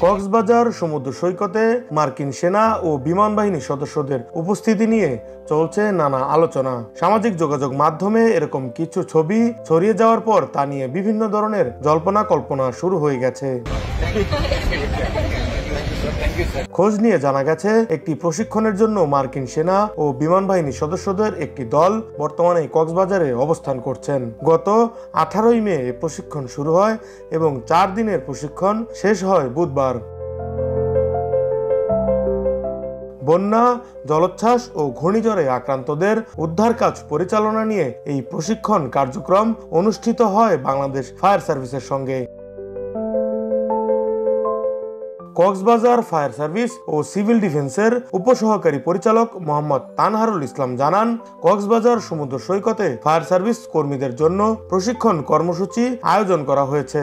কক্সবাজার সমুদ্র সৈকতে মার্কিন সেনা ও বিমান বাহিনীর সদস্যদের উপস্থিতি নিয়ে চলছে নানা আলোচনা। সামাজিক যোগাযোগ মাধ্যমে এরকম কিছু ছবি ছড়িয়ে যাওয়ার পর তা নিয়ে বিভিন্ন ধরনের জল্পনা কল্পনা শুরু হয়ে গেছে। খোঁজ নিয়ে জানা গেছে, একটি প্রশিক্ষণের জন্য মার্কিন সেনা ও বিমান বাহিনীর সদস্যদের একটি দল বর্তমানে কক্সবাজারে অবস্থান করছেন। গত 18 মে প্রশিক্ষণ শুরু হয় এবং 4 দিনের প্রশিক্ষণ শেষ হয় বুধবার। বন্যা, জলোচ্ছ্বাস ও ঘূর্ণিঝড়ে আক্রান্তদের উদ্ধার কাজ পরিচালনা নিয়ে এই প্রশিক্ষণ কার্যক্রম অনুষ্ঠিত হয় বাংলাদেশ ফায়ার সার্ভিসের সঙ্গে। কক্সবাজার ফায়ার সার্ভিস ও সিভিল ডিফেন্সের উপসহকারী পরিচালক মোহাম্মদ তানহারুল ইসলাম জানান, কক্সবাজার সমুদ্র সৈকতে ফায়ার সার্ভিস কর্মীদের জন্য প্রশিক্ষণ কর্মসূচি আয়োজন করা হয়েছে।